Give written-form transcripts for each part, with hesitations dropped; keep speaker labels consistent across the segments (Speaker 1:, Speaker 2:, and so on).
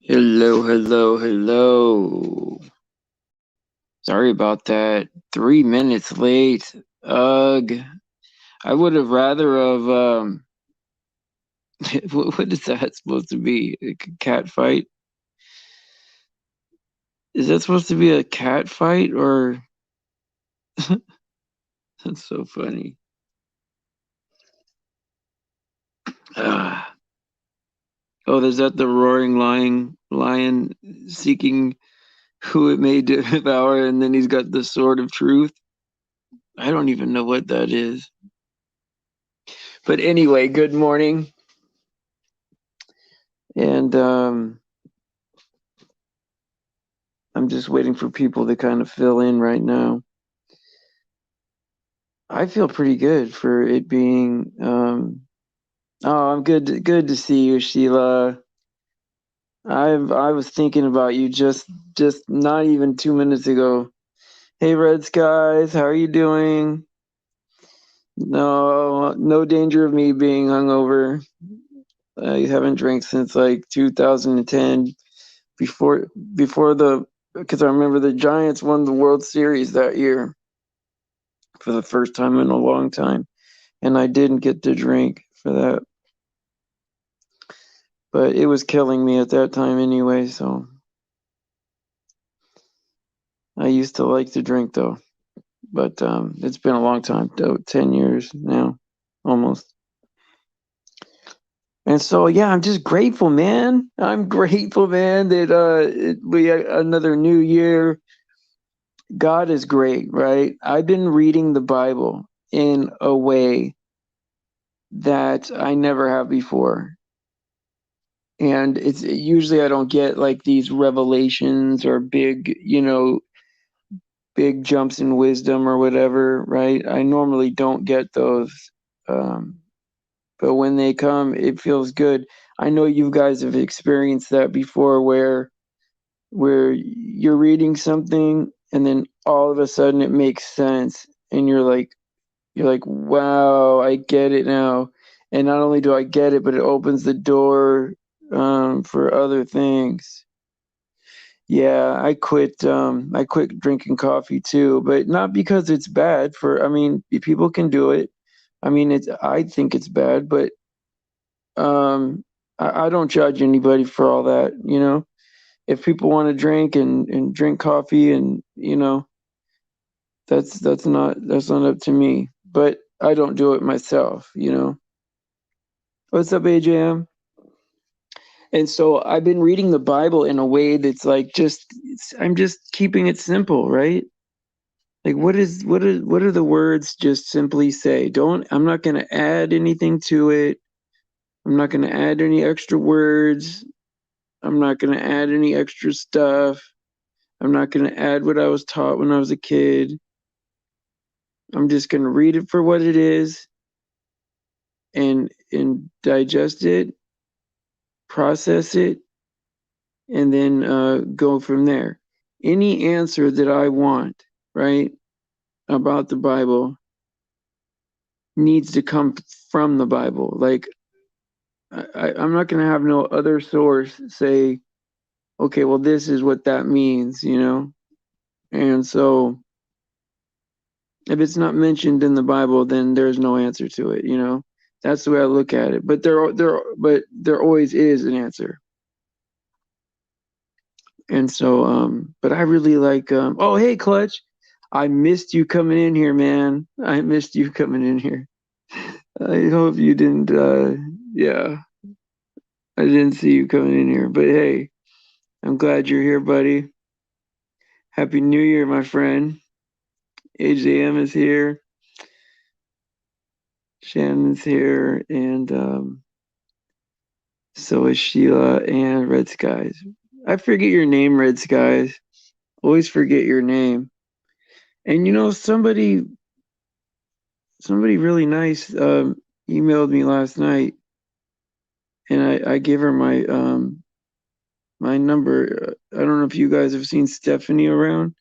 Speaker 1: Hello, hello, hello. Sorry about that. 3 minutes late. Ugh. I would have rather of what is that supposed to be? A cat fight? Is that supposed to be a cat fight or that's so funny. Ugh. Oh, is that the roaring lion seeking who it may devour, and then he's got the sword of truth? I don't even know what that is. But anyway, good morning. And I'm just waiting for people to kind of fill in right now. I feel pretty good for it being. Oh, I'm good. Good to see you, Sheila. I was thinking about you just not even 2 minutes ago. Hey, Red Skies, how are you doing? No, no danger of me being hungover. I haven't drank since like 2010. Before before the because I remember the Giants won the World Series that year for the first time in a long time. And I didn't get to drink for that. But it was killing me at that time anyway, so I used to like to drink though. But it's been a long time, though, 10 years now, almost. And so yeah, I'm just grateful, man. I'm grateful, man, that we had another new year. God is great, right? I've been reading the Bible in a way that I never have before. And it's usually I don't get like these revelations or big jumps in wisdom or whatever, right? I normally don't get those. Um, but when they come, it feels good. I know you guys have experienced that before where you're reading something and then all of a sudden it makes sense and you're like, wow, I get it now. And not only do I get it, but it opens the door for other things. Yeah, I quit drinking coffee too, but not because it's bad for I mean, people can do it. I mean, it's I think it's bad, but um I don't judge anybody for all that, you know. If people want to drink and drink coffee and, that's not up to me. But I don't do it myself, you know. What's up, AJM? And so I've been reading the Bible in a way that's like I'm just keeping it simple, right? Like what are the words just simply say? Don't I'm not going to add anything to it. I'm not going to add any extra words. I'm not going to add any extra stuff. I'm not going to add what I was taught when I was a kid. I'm just going to read it for what it is and digest it, process it, and then go from there. Any answer that I want, right, about the Bible needs to come from the Bible. Like I'm not going to have no other source say, okay, well, this is what that means, you know? And so if it's not mentioned in the Bible, then there's no answer to it, you know? That's the way I look at it. But there always is an answer. And so, but I really like, oh, hey, Clutch. I missed you coming in here, man. I missed you coming in here. I hope you didn't, yeah, I didn't see you coming in here. But hey, I'm glad you're here, buddy. Happy New Year, my friend. AJM is here. Shannon's here. And so is Sheila and Red Skies. I forget your name, Red Skies. Always forget your name. And somebody really nice emailed me last night, and I gave her my number. I don't know if you guys have seen Stephanie around.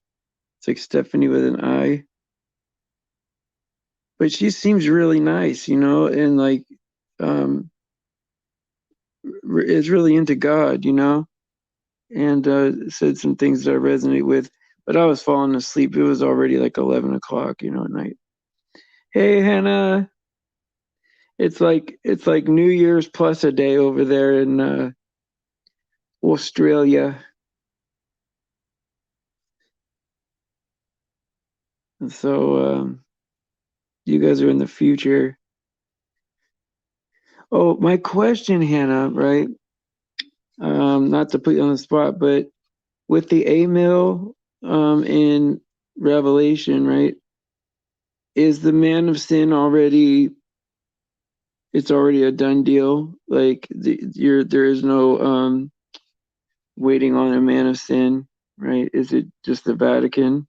Speaker 1: It's like Stephanie with an I, but she seems really nice, and like um is really into God, and said some things that I resonate with. But I was falling asleep. It was already like 11 o'clock, at night. Hey, Hannah, it's like New Year's plus a day over there in Australia. And so you guys are in the future. Oh, my question, Hannah, right? Not to put you on the spot, but with the A mill in Revelation, right? Is the man of sin already? It's already a done deal. Like there is no waiting on a man of sin, right? Is it just the Vatican?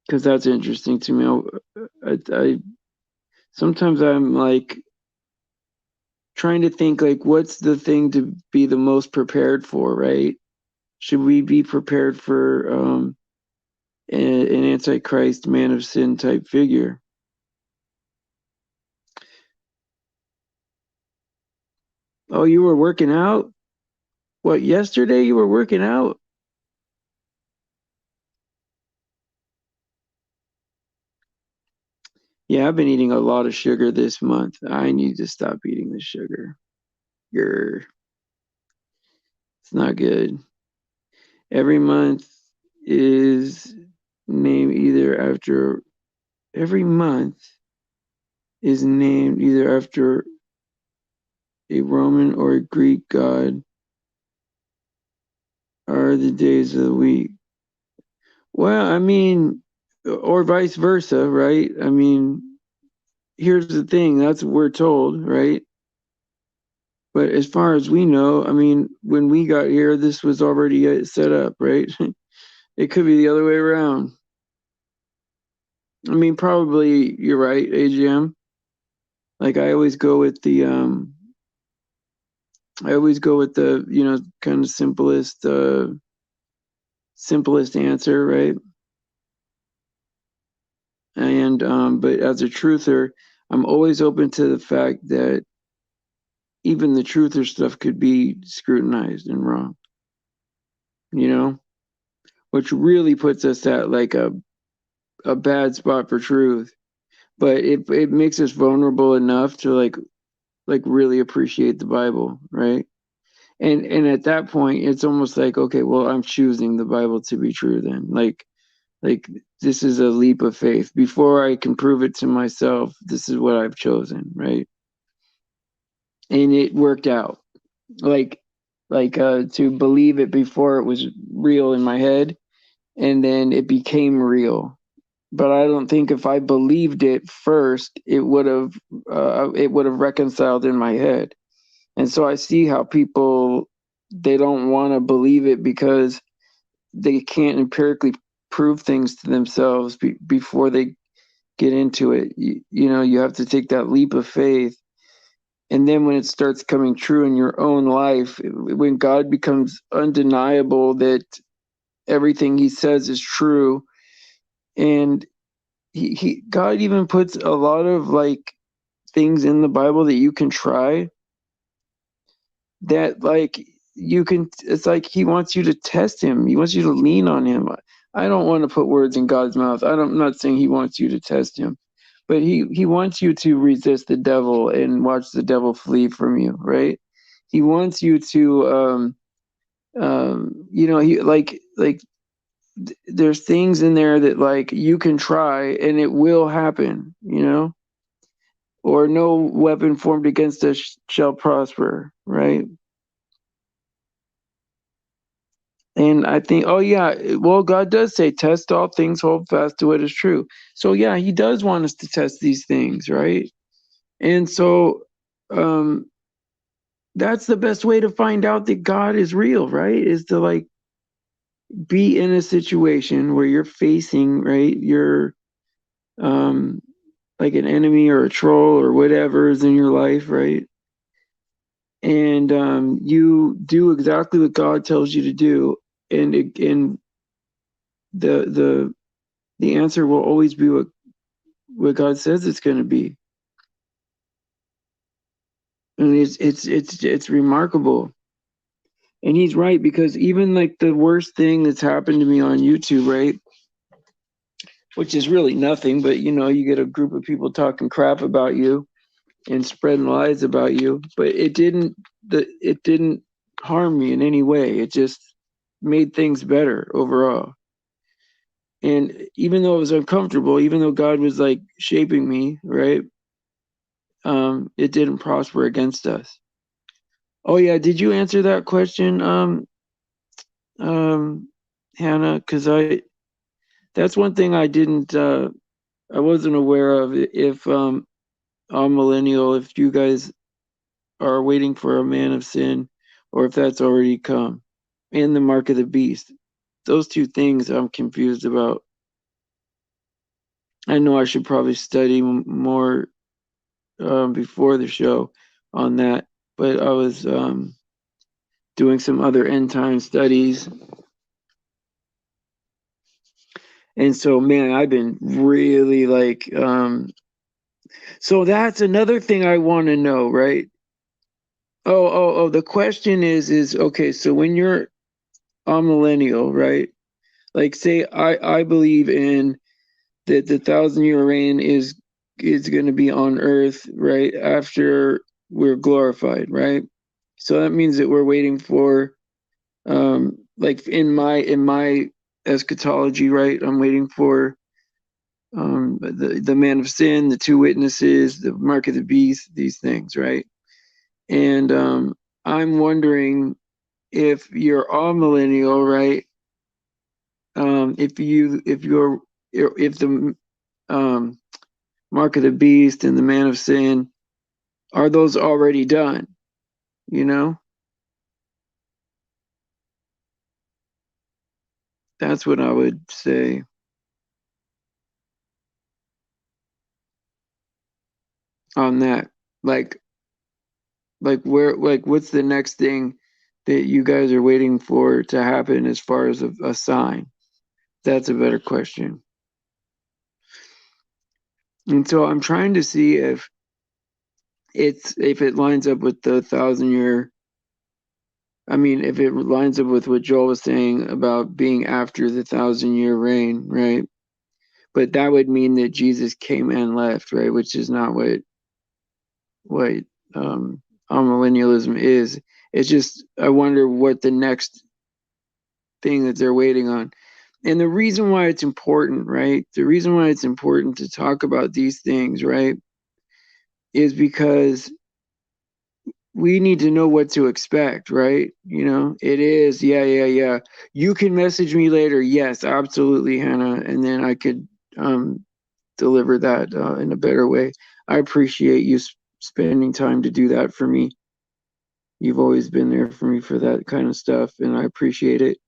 Speaker 1: Because that's interesting to me. I sometimes I'm like trying to think like what's the thing to be the most prepared for, right? Should we be prepared for an antichrist man of sin type figure? Oh, you were working out? What, yesterday you were working out? Yeah, I've been eating a lot of sugar this month. I need to stop eating the sugar. Grr, it's not good. Every month is named either after, every month is named either after a Roman or a Greek god, are the days of the week. Well, I mean, or vice versa, right? I mean, here's the thing, that's what we're told, right? But as far as we know, I mean, when we got here, this was already set up, right? It could be the other way around. I mean, probably you're right, AGM. Like I always go with the, kind of simplest answer, right? And but as a truther, I'm always open to the fact that even the truther stuff could be scrutinized and wrong, you know, which really puts us at like a bad spot for truth. But it makes us vulnerable enough to like really appreciate the Bible, right? And at that point, it's almost like, okay, well, I'm choosing the Bible to be true then. Like this is a leap of faith. Before I can prove it to myself, this is what I've chosen, right? And it worked out. Like to believe it before it was real in my head, and then it became real. But I don't think if I believed it first, it would have reconciled in my head. And so I see how people, they don't want to believe it because they can't empirically prove things to themselves before they get into it. You have to take that leap of faith. And then when it starts coming true in your own life, when God becomes undeniable that everything he says is true, and God even puts a lot of like things in the Bible that you can try, that like you can, it's like he wants you to test him. He wants you to lean on him. I don't want to put words in God's mouth. I'm not saying he wants you to test him, but he wants you to resist the devil and watch the devil flee from you, right? He wants you to he like there's things in there that like you can try and it will happen, or no weapon formed against us shall prosper, right? And I think, oh yeah, well, God does say, test all things, hold fast to what is true. So yeah, he does want us to test these things, right? And so um that's the best way to find out that God is real, right? Is to like be in a situation where you're facing, right? You're um like an enemy or a troll or whatever is in your life, right? And you do exactly what God tells you to do, and the the the answer will always be what God says it's going to be. And it's remarkable. And he's right, because even like the worst thing that's happened to me on YouTube, right? Which is really nothing, but you get a group of people talking crap about you and spreading lies about you, but it didn't harm me in any way. It just made things better overall. And even though it was uncomfortable, even though God was like shaping me, right? It didn't prosper against us. Oh yeah, did you answer that question, um, Hannah? Because that's one thing I wasn't aware of. If I'm millennial, if you guys are waiting for a man of sin, or if that's already come, and the mark of the beast. Those two things I'm confused about. I know I should probably study more before the show on that, but I was doing some other end time studies. And so, man, I've been really like, so that's another thing I want to know, right? Oh, the question is, okay, so when you're a millennial, right? Like, say, I believe in that the 1,000-year reign is going to be on earth right after we're glorified, right? So that means that we're waiting for, like in my eschatology, right? I'm waiting for the man of sin, the two witnesses, the mark of the beast, these things, right? And I'm wondering if you're all millennial, right? If the um, mark of the beast and the man of sin, are those already done? You know, that's what I would say on that. Like, what's the next thing that you guys are waiting for to happen as far as a sign? That's a better question. And so I'm trying to see if it lines up with the 1,000-year. I mean, if it lines up with what Joel was saying about being after the 1,000-year reign, right? But that would mean that Jesus came and left, right? Which is not what um, amillennialism is. It's just I wonder what the next thing that they're waiting on. And the reason why it's important, right? The reason why it's important to talk about these things, right, is because we need to know what to expect, right? It is, yeah. You can message me later. Yes, absolutely, Hannah. And then I could deliver that in a better way. I appreciate you spending time to do that for me. You've always been there for me for that kind of stuff, and I appreciate it.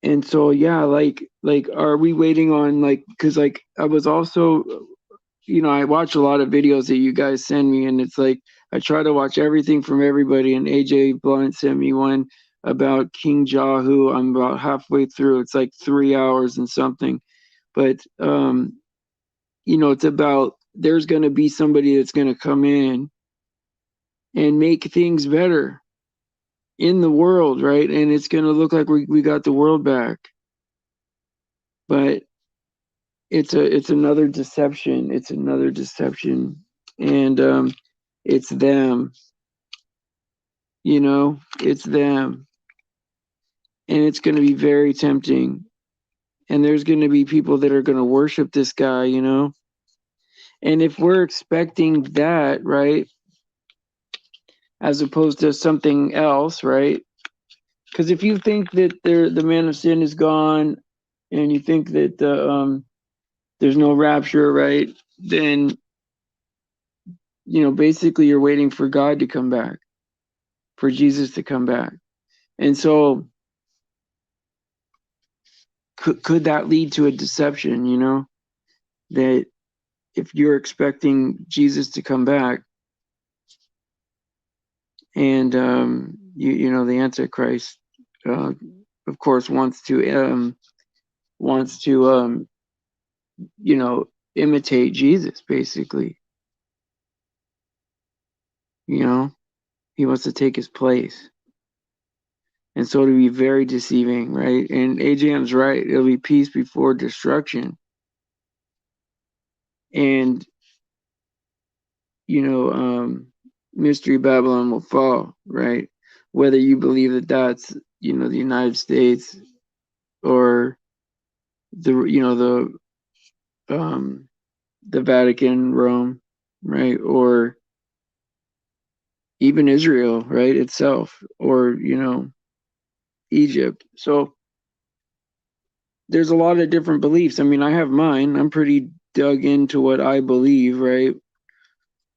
Speaker 1: And so, yeah, are we waiting on because I was also, I watch a lot of videos that you guys send me, and it's like I try to watch everything from everybody. And AJ Blunt sent me one about King Jahu. I'm about halfway through. It's like 3 hours and something, but it's about there's going to be somebody that's going to come in and make things better in the world, right? And it's going to look like we got the world back. But it's another deception. It's another deception. And it's them, it's them. And it's going to be very tempting. And there's going to be people that are going to worship this guy. And if we're expecting that, right, as opposed to something else, right? Because if you think that the man of sin is gone, and you think that there's no rapture, right? Then basically you're waiting for God to come back, for Jesus to come back. And so could that lead to a deception? That if you're expecting Jesus to come back, and the Antichrist, of course, wants to imitate Jesus, basically. you know? He wants to take his place. And so it'll be very deceiving, right? And AJM's right. It'll be peace before destruction. And, you know, Mystery Babylon will fall, right? Whether you believe that that's, you know, the United States or the Vatican, Rome, right? Or even Israel, right, itself, or, you know, Egypt. So there's a lot of different beliefs. I mean, I have mine. I'm pretty dug into what I believe, right?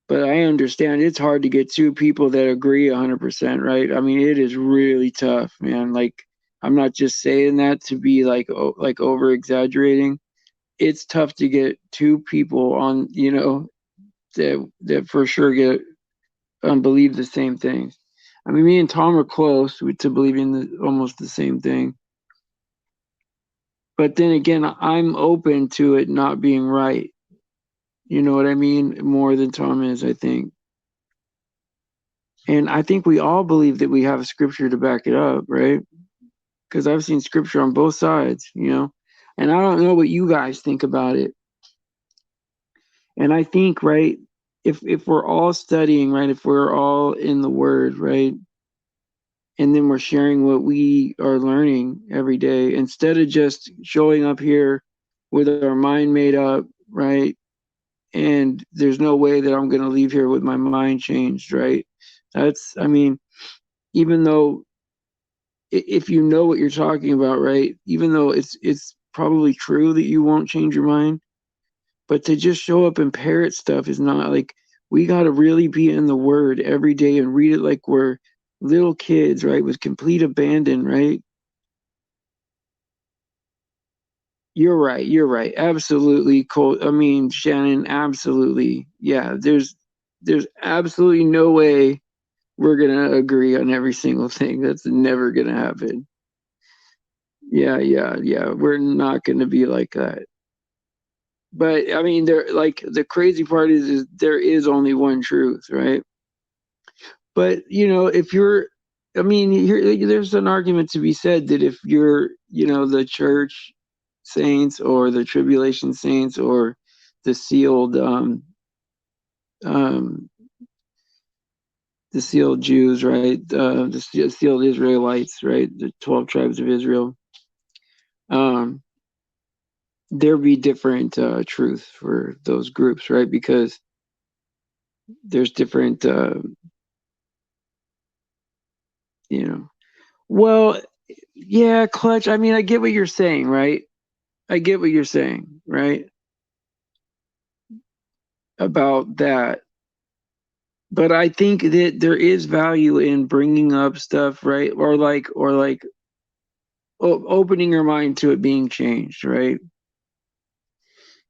Speaker 1: But I understand it's hard to get two people that agree 100%, right? I mean, it is really tough, man. Like, I'm not just saying that to be like over exaggerating. It's tough to get two people on, you know, that for sure get believe the same thing. I mean, me and Tom are close to believing almost the same thing. But then again, I'm open to it not being right. You know what I mean? More than Tom is, I think. And I think we all believe that we have scripture to back it up, right? Because I've seen scripture on both sides, you know? And I don't know what you guys think about it. And I think, right, if we're all studying, right, if we're all in the word, right, and then we're sharing what we are learning every day instead of just showing up here with our mind made up, right? And there's no way that I'm going to leave here with my mind changed, right? That's, I mean, even though if you know what you're talking about, right? Even though it's probably true that you won't change your mind, but to just show up and parrot stuff is not like we got to really be in the word every day and read it like we're little kids, right? With complete abandon, right? You're right. You're right. Absolutely, Cole. I mean, Shannon. Absolutely. Yeah. There's absolutely no way we're gonna agree on every single thing. That's never gonna happen. Yeah. Yeah. Yeah. We're not gonna be like that. But I mean, there. Like the crazy part is there is only one truth, right? But you know, if you're, I mean, there's an argument to be said that if you're, you know, the church saints or the tribulation saints or the sealed, um, the sealed Jews, right? The sealed Israelites, right? The 12 tribes of Israel. Um, there be different truth for those groups, right? Because there's different, you know. Well, yeah, Clutch. I mean, I get what you're saying, right? I get what you're saying, right? About that. But I think that there is value in bringing up stuff, right? Or like opening your mind to it being changed, right?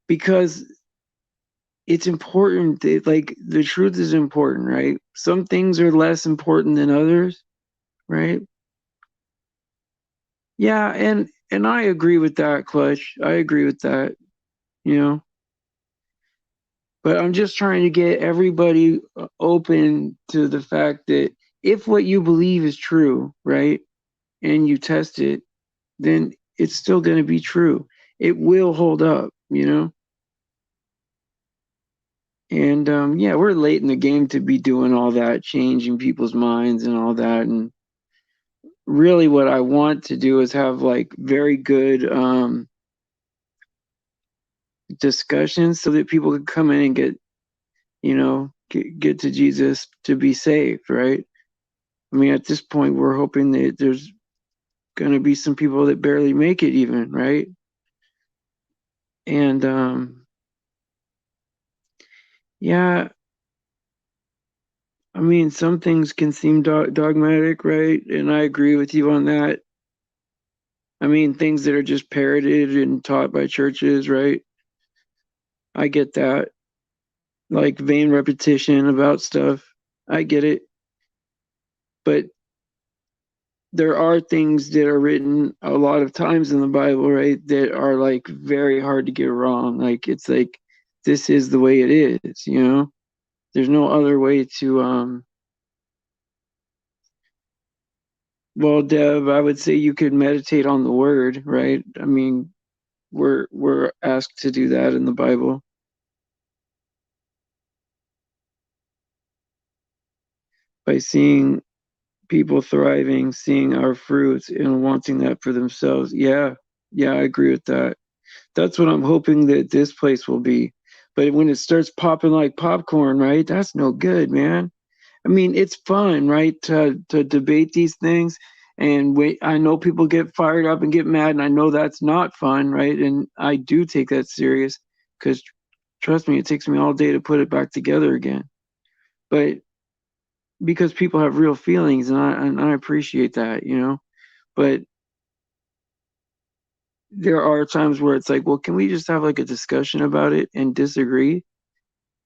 Speaker 1: Because it's important that, like, the truth is important, right? Some things are less important than others, right? Yeah, and I agree with that, Clutch. I agree with that, you know. But I'm just trying to get everybody open to the fact that if what you believe is true, right, and you test it, then it's still going to be true. It will hold up, you know? And yeah, we're late in the game to be doing all that, changing people's minds and all that. And really, what I want to do is have like very good discussions so that people can come in and get, you know, get to Jesus to be saved, right? I mean, at this point, we're hoping that there's going to be some people that barely make it, even, right? And yeah, I mean, some things can seem dogmatic, right? And I agree with you on that. I mean, things that are just parroted and taught by churches, right? I get that. Like vain repetition about stuff. I get it. But there are things that are written a lot of times in the Bible, right? That are like very hard to get wrong. Like this is the way it is, you know? There's no other way to Well, Deb, I would say you could meditate on the word, right? I mean, we're asked to do that in the Bible by seeing people thriving, seeing our fruits and wanting that for themselves. Yeah. Yeah, I agree with that. That's what I'm hoping that this place will be. But when it starts popping like popcorn, right? That's no good, man. I mean, it's fun, right, to debate these things. And I know people get fired up and get mad, and I know that's not fun, right? And I do take that serious because trust me, it takes me all day to put it back together again. But because people have real feelings, and I appreciate that, you know. But there are times where it's like, well, can we just have like a discussion about it and disagree?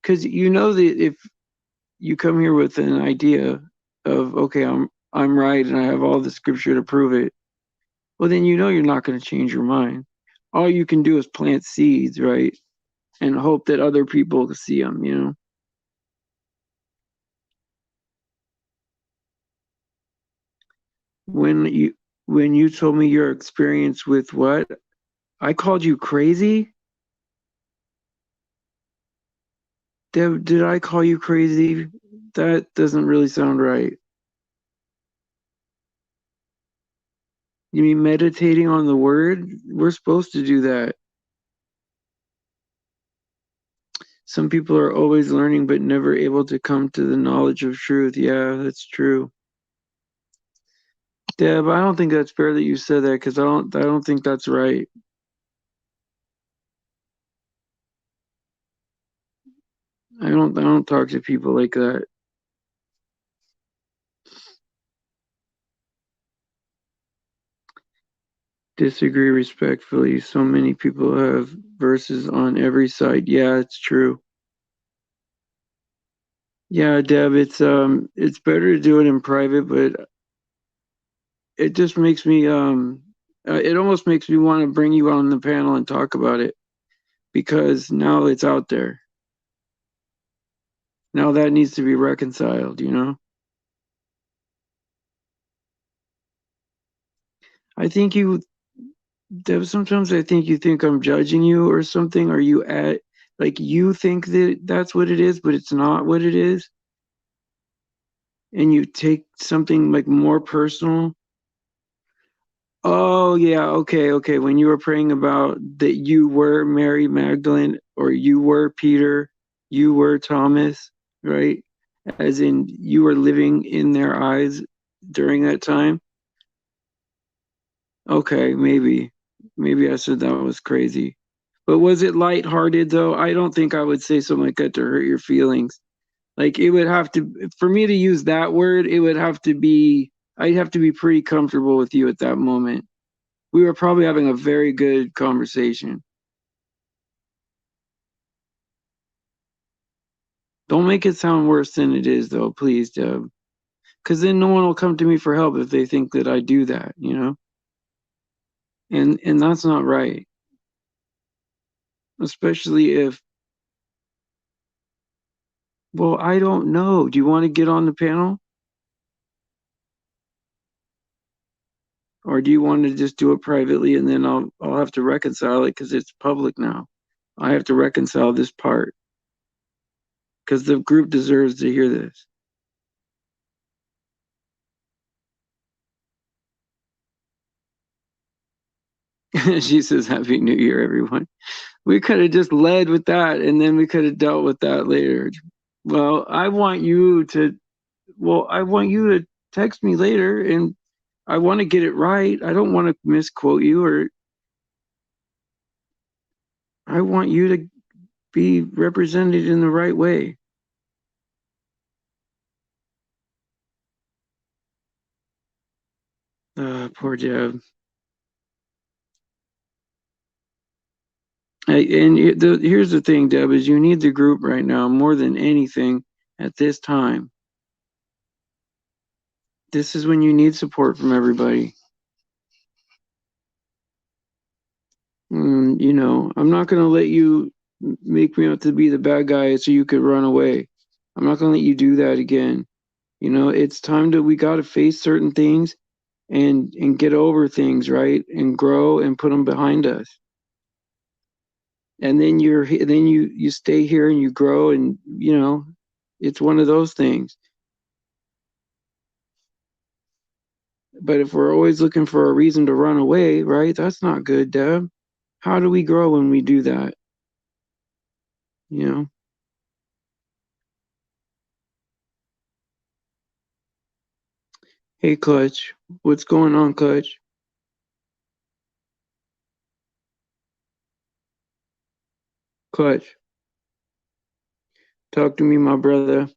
Speaker 1: Because you know that if you come here with an idea of, okay, I'm right and I have all the scripture to prove it, well, then you know you're not going to change your mind. All you can do is plant seeds, right? And hope that other people see them, you know? When you when you told me your experience with what? I called you crazy? Did I call you crazy? That doesn't really sound right. You mean meditating on the word? We're supposed to do that. Some people are always learning but never able to come to the knowledge of truth. Yeah, that's true. Deb, I don't think that's fair that you said that because I don't think that's right. I don't talk to people like that. Disagree respectfully. So many people have verses on every side. Yeah, it's true. Yeah, Deb, it's better to do it in private, but it just makes me it almost makes me want to bring you on the panel and talk about it because now it's out there. Now that needs to be reconciled, you know? I think you Deb, sometimes I think you think I'm judging you or something. Are you at like you think that that's what it is, but it's not what it is, and you take something like more personal? Oh yeah, okay, okay. When you were praying about that you were Mary Magdalene or you were Peter, you were Thomas, right? As in you were living in their eyes during that time. Okay, maybe. Maybe I said that was crazy. But was it lighthearted though? I don't think I would say something like that to hurt your feelings. Like it would have to, for me to use that word, it would have to be, I'd have to be pretty comfortable with you at that moment. We were probably having a very good conversation. Don't make it sound worse than it is though, please, Deb. Because then no one will come to me for help if they think that I do that, you know? And that's not right. Especially if, well, I don't know. Do you want to get on the panel? Or do you want to just do it privately and then I'll have to reconcile it because it's public now. I have to reconcile this part because the group deserves to hear this. She says, Happy New Year, everyone. We could have just led with that and then we could have dealt with that later. Well, I want you to text me later and I want to get it right. I don't want to misquote you or I want you to be represented in the right way. Poor Jeb. And here's the thing, Deb, is you need the group right now more than anything at this time. This is when you need support from everybody. You know, I'm not going to let you make me out to be the bad guy so you could run away. I'm not going to let you do that again. You know, it's time we got to face certain things and get over things, right? And grow and put them behind us. And then you stay here and you grow, and it's one of those things. But if we're always looking for a reason to run away, right? That's not good, Deb. How do we grow when we do that? You know? Hey, Clutch. What's going on, Clutch? Clutch. Talk to me, my brother.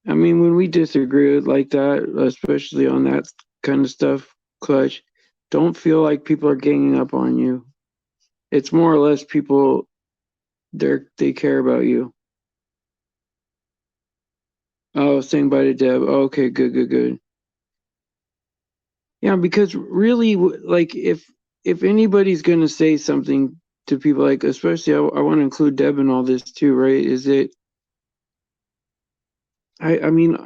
Speaker 1: I mean, when we disagree like that, especially on that kind of stuff, Clutch, don't feel like people are ganging up on you. It's more or less people, they care about you. Oh, saying bye to Deb. Oh, okay, good, good, good. Yeah, because really, like, if anybody's gonna say something to people, like, especially, I want to include Deb in all this too, right? Is it? I mean,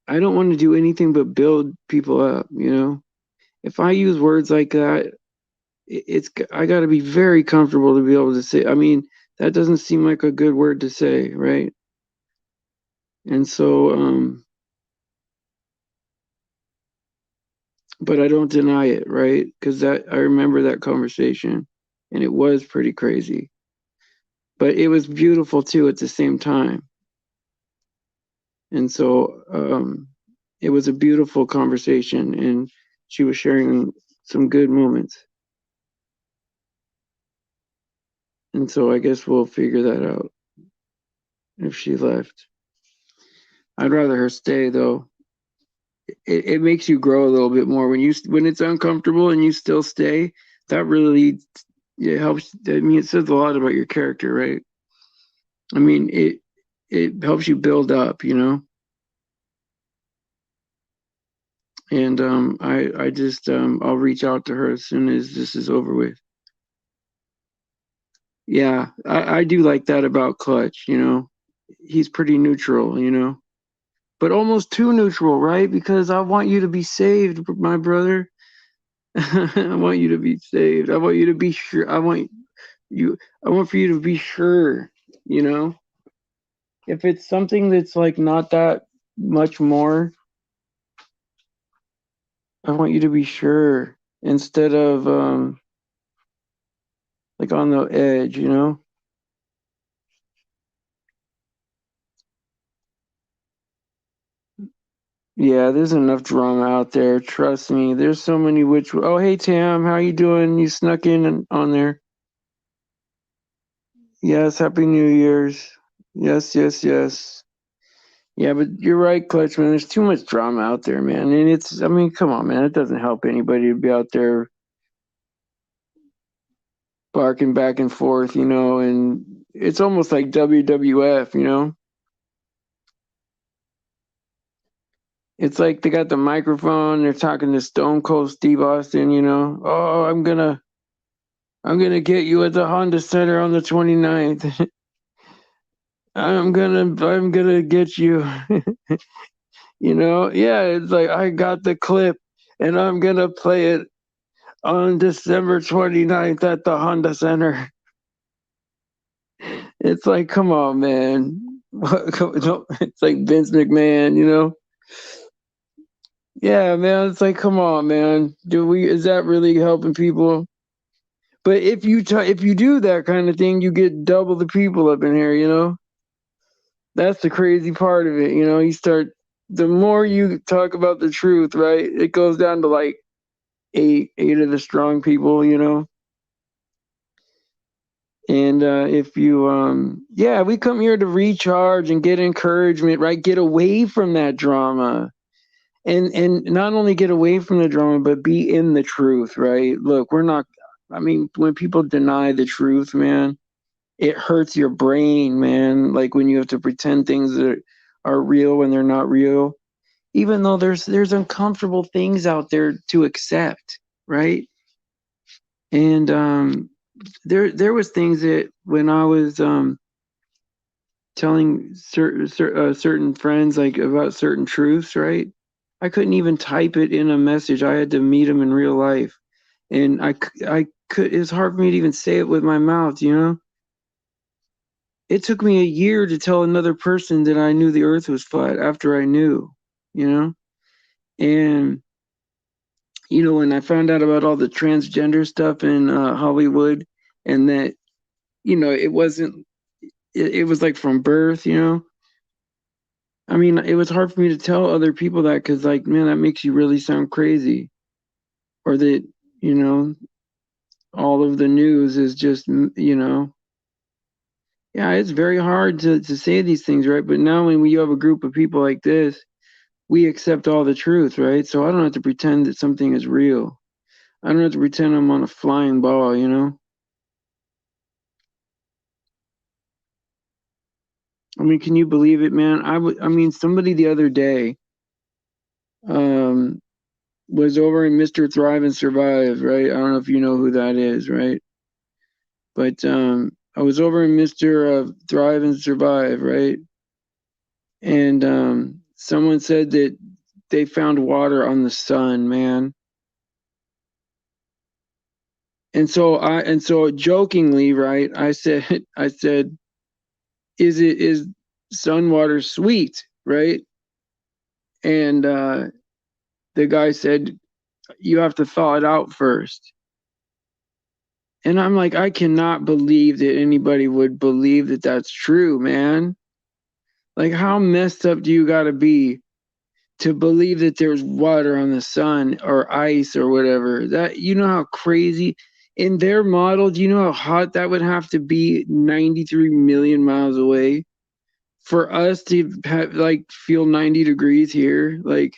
Speaker 1: I don't want to do anything but build people up. If I use words like that, I got to be very comfortable to be able to say. I mean, that doesn't seem like a good word to say, right? And so, but I don't deny it, right? Because that I remember that conversation, and it was pretty crazy, but it was beautiful too at the same time. And so, it was a beautiful conversation, and she was sharing some good moments. And so I guess we'll figure that out if she left. I'd rather her stay though. It makes you grow a little bit more when it's uncomfortable and you still stay. That really, it helps. I mean, it says a lot about your character, right? I mean, it helps you build up. And I just I'll reach out to her as soon as this is over with. Yeah, I do like that about Clutch. He's pretty neutral, but almost too neutral, right? Because I want you to be saved, my brother. I want you to be saved. I want you to be sure. You. I want for you to be sure. You know, if it's something that's like not that much more, I want you to be sure instead of like on the edge. Yeah, there's enough drama out there. Trust me. There's so many witch. Oh, hey Tam, how you doing? You snuck in on there. Yes, Happy New Year's. Yes, yes, yes. Yeah, but you're right, Clutch, man. There's too much drama out there, man. And I mean, come on, man. It doesn't help anybody to be out there barking back and forth, and it's almost like WWF. It's like they got the microphone, they're talking to Stone Cold Steve Austin. Oh, I'm gonna get you at the Honda Center on the 29th. I'm gonna get you. Yeah, it's like I got the clip and I'm gonna play it on December 29th at the Honda Center. It's like, come on, man. It's like Vince McMahon. Yeah, man. It's like, come on, man. Is that really helping people? But if you do that kind of thing, you get double the people up in here. That's the crazy part of it. The more you talk about the truth, right? It goes down to like eight of the strong people. And if you, yeah, we come here to recharge and get encouragement, right? Get away from that drama, and not only get away from the drama, but be in the truth, right? Look, we're not. I mean, when people deny the truth, man, it hurts your brain, man. Like when you have to pretend things that are real when they're not real, even though there's uncomfortable things out there to accept, right? And there was things that when I was telling certain friends like about certain truths, right? I couldn't even type it in a message. I had to meet them in real life, and I could. It's hard for me to even say it with my mouth, you know. It took me a year to tell another person that I knew the Earth was flat after I knew, you know, and when I found out about all the transgender stuff in Hollywood, and that it wasn't, it was like from birth, you know. I mean, it was hard for me to tell other people that because, like, man, that makes you really sound crazy. Or that, you know, all of the news is just, yeah, it's very hard to say these things, right? But now when we have a group of people like this, we accept all the truth, right? So I don't have to pretend that something is real. I don't have to pretend I'm on a flying ball, you know? I mean, can you believe it, man? I mean, somebody the other day, um, was over in Mr. Thrive and Survive, right? I don't know if you know who that is, right? But I was over in Mr. Thrive and Survive, right? And someone said that they found water on the sun, man. And so jokingly, right? I said, is sun water sweet, right? And the guy said, you have to thaw it out first. And I'm like, I cannot believe that anybody would believe that that's true, man. Like, how messed up do you got to be to believe that there's water on the sun or ice or whatever? That, you know how crazy in their model, do you know how hot that would have to be 93 million miles away for us to have, like, feel 90 degrees here? Like,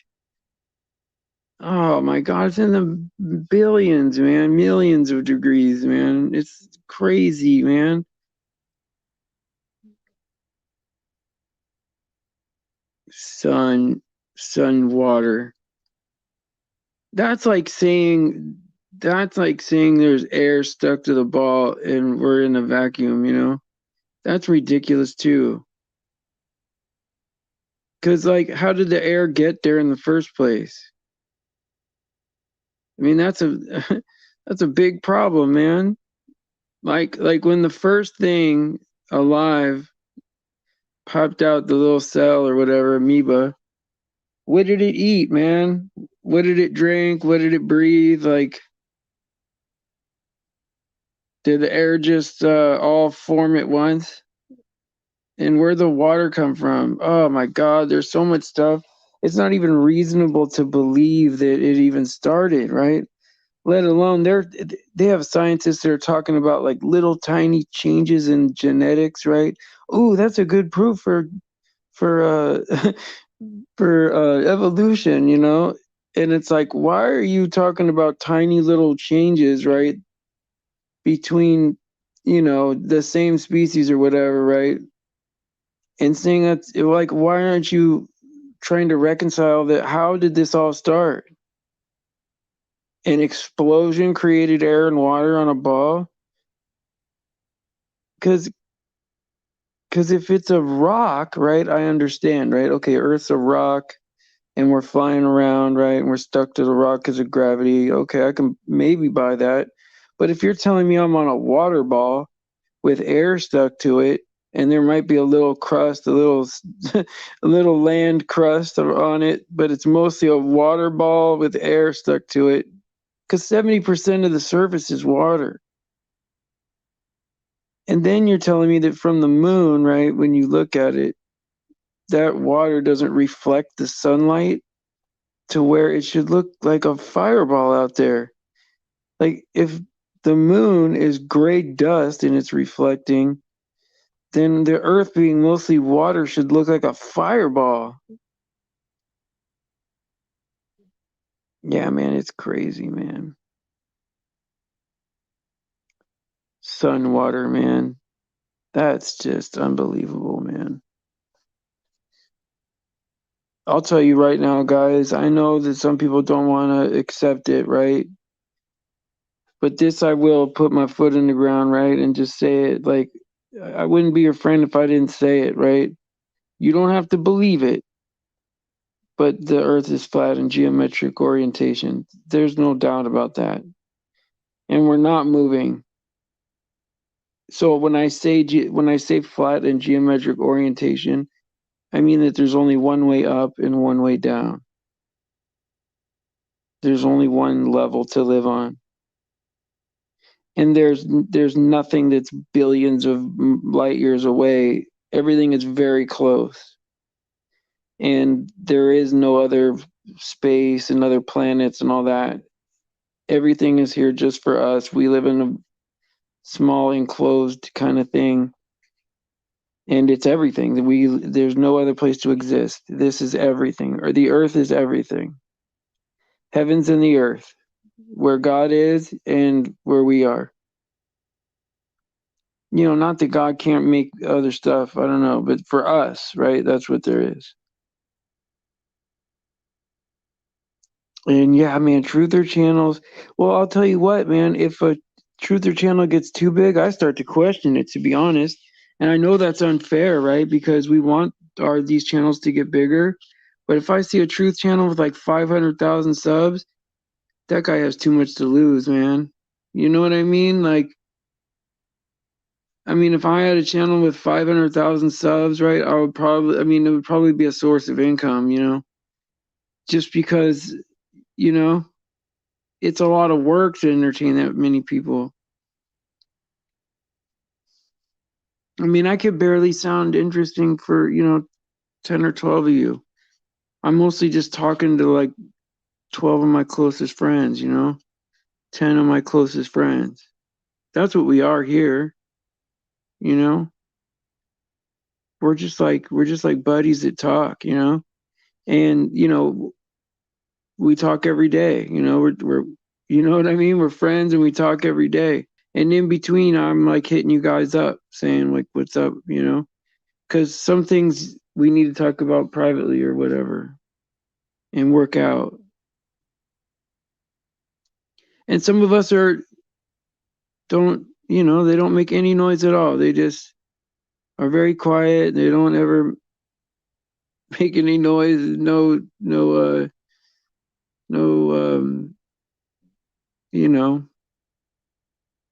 Speaker 1: oh my God, it's in the billions, man, millions of degrees, man. It's crazy, man. Sun, sun, water. That's like saying that's like saying there's air stuck to the ball and we're in a vacuum, you know? That's ridiculous too. Cause like how did the air get there in the first place? I mean that's a that's a big problem, man. Like when the first thing alive popped out the little cell or whatever, amoeba, what did it eat, man? What did it drink? What did it breathe? Like, did the air just all form at once? And where'd the water come from? Oh my God, there's so much stuff. It's not even reasonable to believe that it even started, right? Let alone they have scientists that are talking about like little tiny changes in genetics, right? Ooh, that's a good proof for for evolution, you know? And it's like, why are you talking about tiny little changes, right? Between, the same species or whatever, right? And saying that, like, why aren't you trying to reconcile that? How did this all start? An explosion created air and water on a ball? Because if it's a rock, right? I understand, right? Okay, Earth's a rock and we're flying around, right? And we're stuck to the rock because of gravity. Okay, I can maybe buy that. But if you're telling me I'm on a water ball with air stuck to it, and there might be a little crust, a little a little land crust on it, but it's mostly a water ball with air stuck to it, because 70% of the surface is water. And then you're telling me that from the moon, right, when you look at it, that water doesn't reflect the sunlight to where it should look like a fireball out there. Like, if the moon is gray dust and it's reflecting, then the earth being mostly water should look like a fireball. Yeah, man, it's crazy, man. Sun water, man. That's just unbelievable, man. I'll tell you right now, guys, I know that some people don't want to accept it, right? But this I will put my foot in the ground, right? And just say it like I wouldn't be your friend if I didn't say it, right? You don't have to believe it, but the Earth is flat in geometric orientation. There's no doubt about that. And we're not moving. So when I say flat in geometric orientation, I mean that there's only one way up and one way down. There's only one level to live on. And there's nothing that's billions of light years away. Everything is very close. And there is no other space and other planets and all that. Everything is here just for us. We live in a small enclosed kind of thing, and it's everything. There's no other place to exist. This is everything, or the earth is everything. Heavens and the earth, where God is and where we are. Not that God can't make other stuff, I don't know, but for us, right, that's what there is. And yeah, man, truther channels. Well, I'll tell you what, man, if a truther channel gets too big, I start to question it, to be honest. And I know that's unfair, right? Because we want these channels to get bigger. But if I see a truth channel with like 500,000 subs, that guy has too much to lose, man. You know what I mean? Like, I mean, if I had a channel with 500,000 subs, right, it would probably be a source of income, just because, you know, it's a lot of work to entertain that many people. I mean, I could barely sound interesting for, 10 or 12 of you. I'm mostly just talking to like 12 of my closest friends, 10 of my closest friends. That's what we are here, you know? We're just like buddies that talk, And, we talk every day, we're you know what I mean? We're friends and we talk every day. And in between, I'm like hitting you guys up saying like, what's up, because some things we need to talk about privately or whatever and work out. And some of us don't, they don't make any noise at all. They just are very quiet. They don't ever make any noise. No, you know,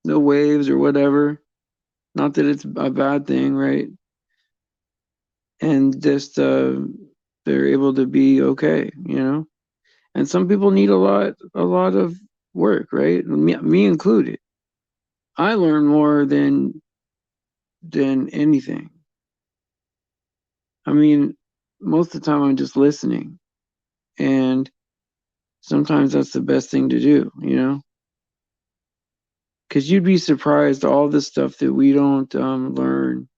Speaker 1: no waves or whatever. Not that it's a bad thing, right? And just they're able to be okay. And some people need a lot of work, right? Me included. I learn more than anything. I mean, most of the time I'm just listening, and sometimes that's the best thing to do. Because you'd be surprised all the stuff that we don't learn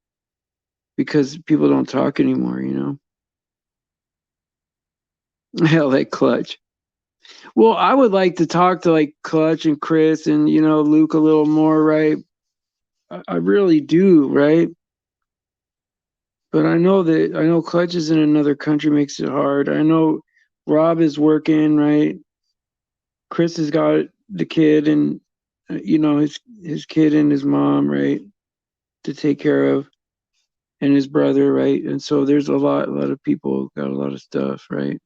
Speaker 1: because people don't talk anymore. Hell, like Clutch. Well, I would like to talk to like Clutch and Chris and Luke a little more, right? I really do, right? But I know Clutch is in another country makes it hard. I know Rob is working, right? Chris has got the kid and his kid and his mom, right, to take care of, and his brother, right? And so there's a lot of people got a lot of stuff, right?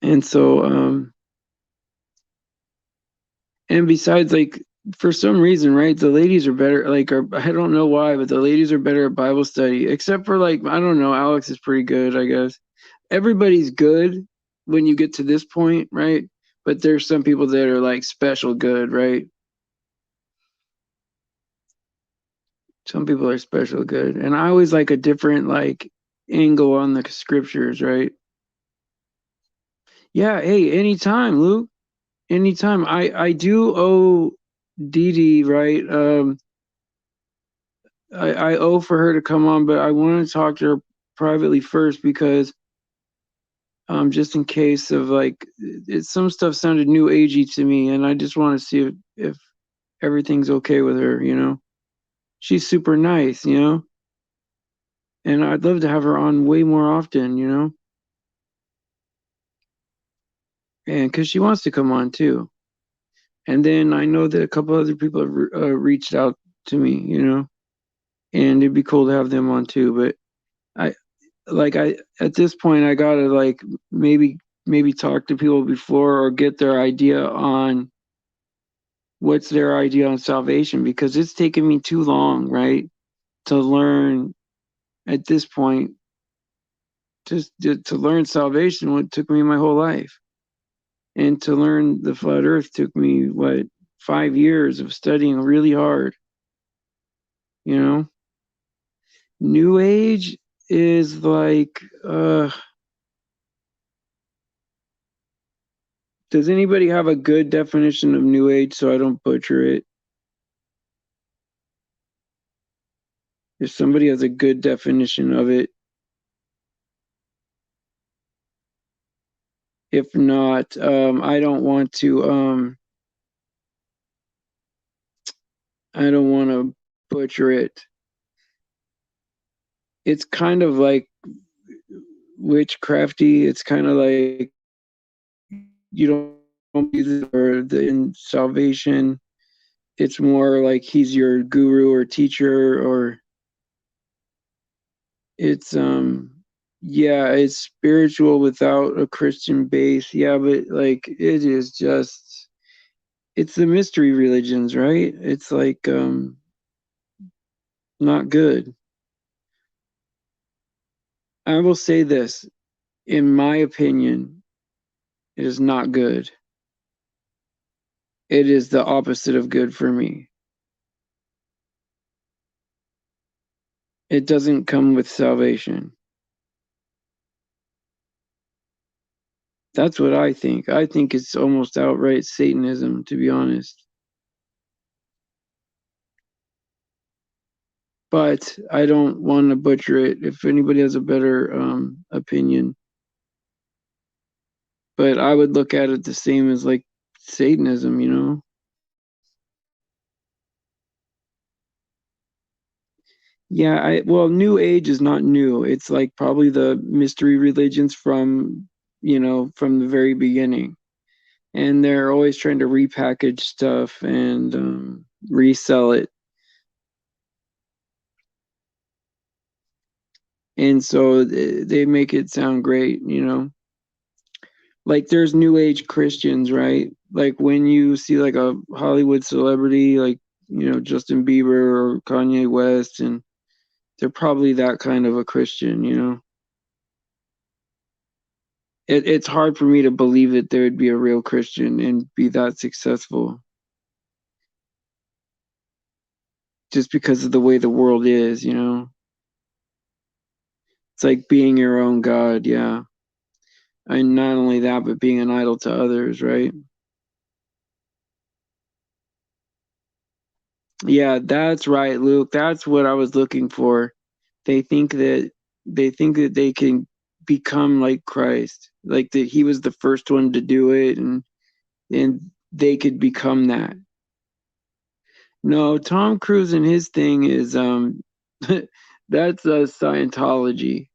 Speaker 1: And so and besides, like, for some reason, right, the ladies are better, like, I don't know why, but the ladies are better at Bible study, except for, like, I don't know, Alex is pretty good, I guess. Everybody's good when you get to this point, right? But there's some people that are like special good, right? Some people are special good. And I always like a different like angle on the scriptures, right? Yeah, hey, anytime, Luke. Anytime. I do owe Dee Dee, right? I owe for her to come on, but I want to talk to her privately first because just in case of like some stuff sounded new agey to me, and I just want to see if everything's okay with her. She's super nice. And I'd love to have her on way more often. And because she wants to come on too. And then I know that a couple other people have reached out to me, you know, and it'd be cool to have them on too. But I at this point I gotta like maybe talk to people before or get their idea on what's their idea on salvation because it's taken me too long, right, to learn at this point just to learn salvation. What took me my whole life, and to learn the flat Earth took me what 5 years of studying really hard. You know, New Age is like, does anybody have a good definition of New Age so I don't butcher it? If somebody has a good definition of it, if not, I don't want to butcher it. It's kind of like witchcrafty. It's kind of like you don't believe or in salvation. It's more like he's your guru or teacher, or it's yeah, it's spiritual without a Christian base. Yeah, but like it is just it's the mystery religions, right? It's like not good. I will say this, in my opinion, it is not good. It is the opposite of good for me. It doesn't come with salvation. That's what I think. I think it's almost outright Satanism, to be honest. But I don't want to butcher it. If anybody has a better opinion, but I would look at it the same as like Satanism, you know? Yeah, well, New Age is not new. It's like probably the mystery religions from, from the very beginning. And they're always trying to repackage stuff and resell it. And so they make it sound great, you know? Like there's New Age Christians, right? Like when you see like a Hollywood celebrity, like, Justin Bieber or Kanye West, and they're probably that kind of a Christian, you know? It's hard for me to believe that there would be a real Christian and be that successful just because of the way the world is, you know? It's like being your own God, yeah. And not only that, but being an idol to others, right? Yeah, that's right, Luke. That's what I was looking for. They think that they can become like Christ, like that he was the first one to do it, and they could become that. No, Tom Cruise and his thing is that's Scientology.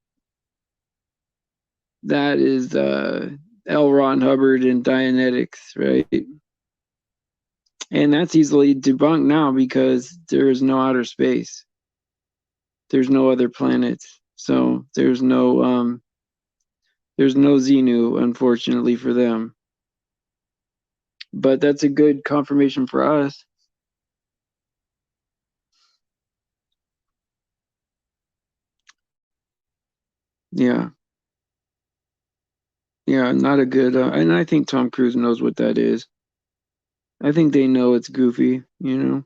Speaker 1: That is L. Ron Hubbard and Dianetics, right? And that's easily debunked now because there is no outer space. There's no other planets. So there's no Xenu, unfortunately for them. But that's a good confirmation for us. Yeah. Yeah, not a good and I think Tom Cruise knows what that is. I think they know it's goofy, you know?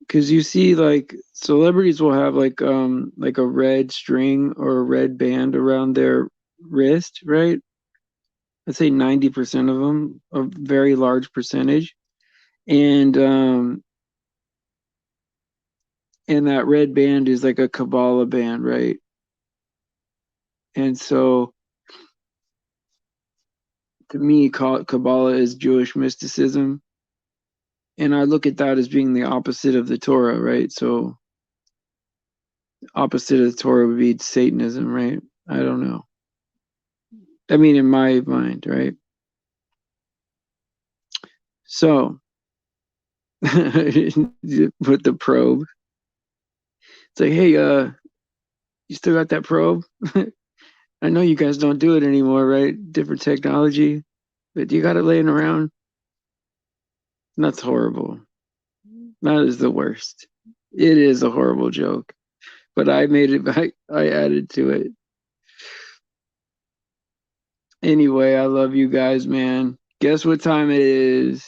Speaker 1: Because you see like celebrities will have like a red string or a red band around their wrist, right? I'd say 90% of them, a very large percentage. And that red band is like a Kabbalah band, right? And so to me, Kabbalah is Jewish mysticism. And I look at that as being the opposite of the Torah, right? So opposite of the Torah would be Satanism, right? I don't know. I mean, in my mind, right? So With the probe. It's like, hey, you still got that probe? I know you guys don't do it anymore, right? Different technology, but you got it laying around. That's horrible. That is the worst. It is a horrible joke, but I made it. I added to it. Anyway, I love you guys, man. Guess what time it is?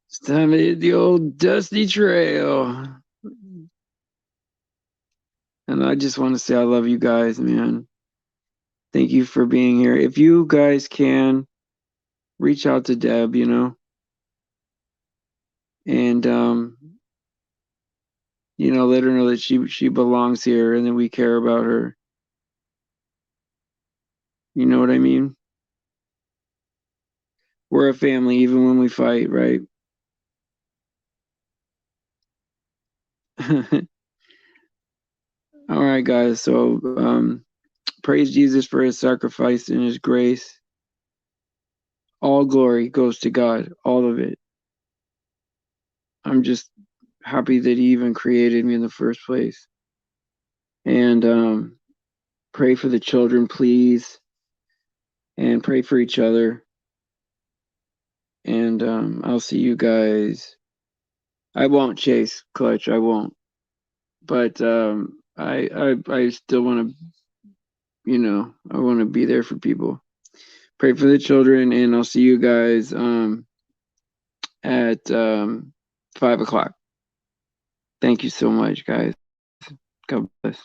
Speaker 1: It's time to hit the old dusty trail. And I just want to say I love you guys, man. Thank you for being here. If you guys can, reach out to Deb, and let her know that she belongs here and that we care about her. You know what I mean? We're a family even when we fight, right? All right, guys. So praise Jesus for his sacrifice and his grace. All glory goes to God, all of it. I'm just happy that he even created me in the first place. And pray for the children, please. And pray for each other. And I'll see you guys. I won't chase Clutch. I won't. But I still want to, I want to be there for people. Pray for the children, and I'll see you guys at 5 o'clock. Thank you so much, guys. God bless.